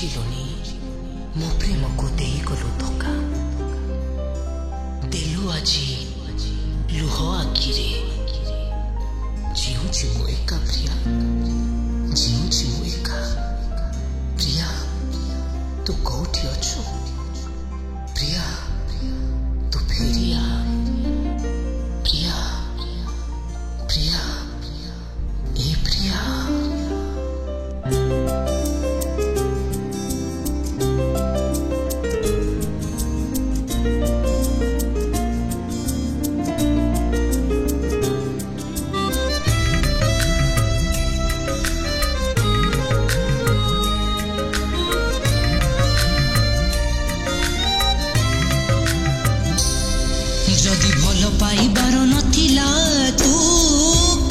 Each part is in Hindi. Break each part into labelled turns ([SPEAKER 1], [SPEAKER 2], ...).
[SPEAKER 1] बुझिलुनी मो प्रेम को देई गलु धोखा देलु आजी लुह आखिरे जीउछि मो एका प्रिया जीउछि मो एका प्रिया तू कोठी अछु प्रिया तू फेरिया प्रिया प्रिया ए प्रिया जदि भल पाइबार नथिला तू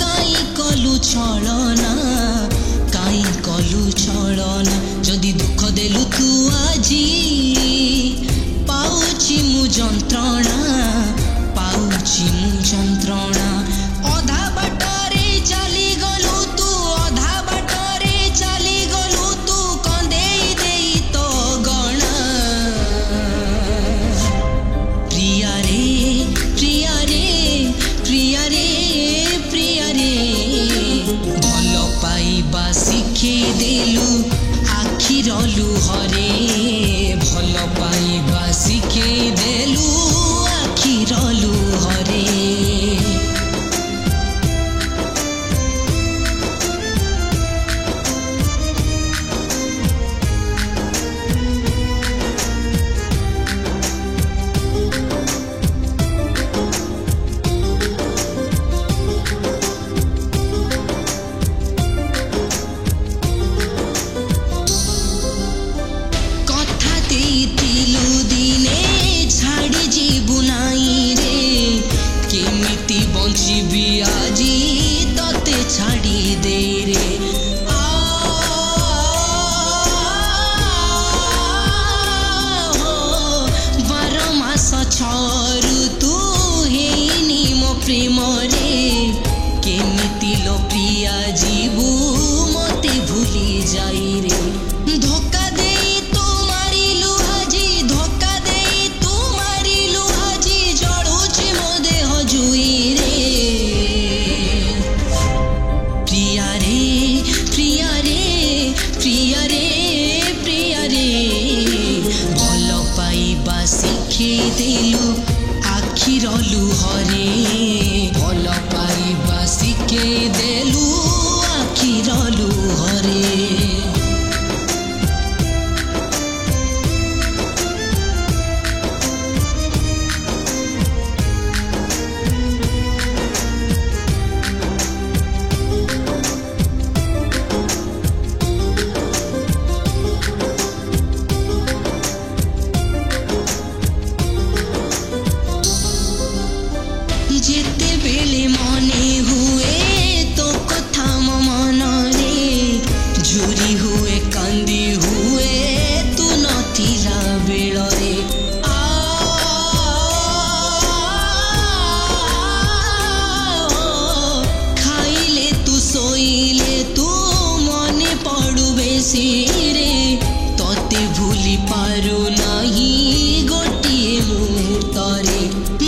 [SPEAKER 1] काई कलु छलना काई कलु छलना जदि दुख देलु तू आजी पाउछि मु जंत्रणा पाउछि मु जंत्रणा अधा बाटरे चली गलु तू अधा बाटरे चली गलु तू कंदेई देई तो गणा प्रिया रे प्रिया रे प्रिया रे प्रिया रे भल पाइबा शिखे देलु आखिर लुहरे भल पाइबा शिखे देलु आखिर लुहरे बंची आजी तते छाड़ी दे रे बार मास छरु तू हेनी मो प्रेम रे केमिति लो प्रिया जीवु मते भूली जाई रे धोखा दे तू मारिलु हाजी धोखा दे तू मारिलु हाजी जड़ुछि मो देह जुई शिखे देलु आखिर लुहरे भल पाइबा शिखे देलु आखिर लुहरे जेते बेले मने हुए तो कथा मो मन रे झुरी हुए कांदी हुए तू नथिला बेल रे खाइले तू सोइले तू मने पड़ू बेसी रे तते भूली पारु नाही गोटिए मुहूर्त रे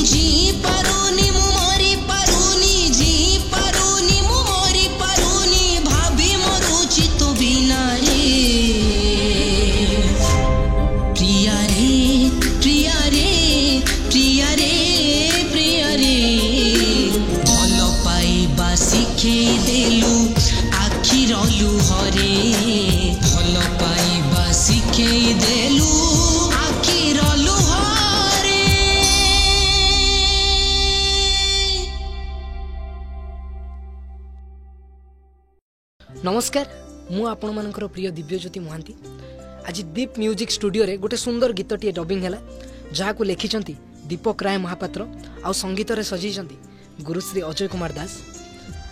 [SPEAKER 1] जी पारुनी मु मरी पारुनी जी पारुनी मु मरी पारुनी भाभी मरुछि तो बिना रे प्रिया रे प्रिया रे प्रिया रे प्रिया रे भल पाइबा शिखे देलु आखिर लुहरे भल पाइबा शिखे देलु आखिर लुहरे।
[SPEAKER 2] नमस्कार मु आपण मानकर प्रिय दिव्यज्योति महांती आज दीप म्यूजिक स्टूडियो रे गोटे सुंदर गीतटी डबिंग है जहाँ को लिखिं दीपक राय महापात्र आ संगीत रे सजाई गुरुश्री अजय कुमार दास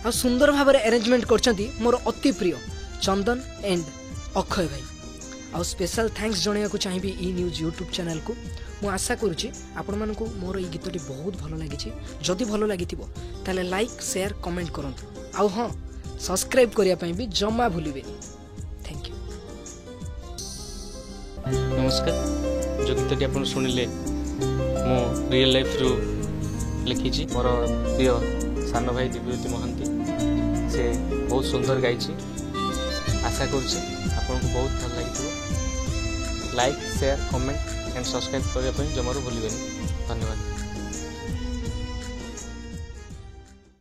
[SPEAKER 2] आ सुंदर भाव में अरेंजमेंट कर मोर अति प्रिय चंदन एंड अक्षय भाई आ स्पेशल थैंक्स जणाया को चाहिए ई न्यूज यूट्यूब चैनल को मु आशा करुच्ची आपण मानकु मोर ई गीतटी बहुत भल लगी जदि भल लगी ताले लाइक शेयर कमेंट करंतु आ हाँ सब्सक्राइब करने भी जमा भूलिबेनी। Thank you.
[SPEAKER 3] नमस्कार। जो गीतटी आप शुणिले मु रियल लाइफ रु लिखी मोर प्रिय सान भाई दिव्यज्योति महांती से बहुत सुंदर गाई। आशा करुँच आपन को बहुत भल लगे। Like share comment and subscribe करने जमार भूलें। धन्यवाद।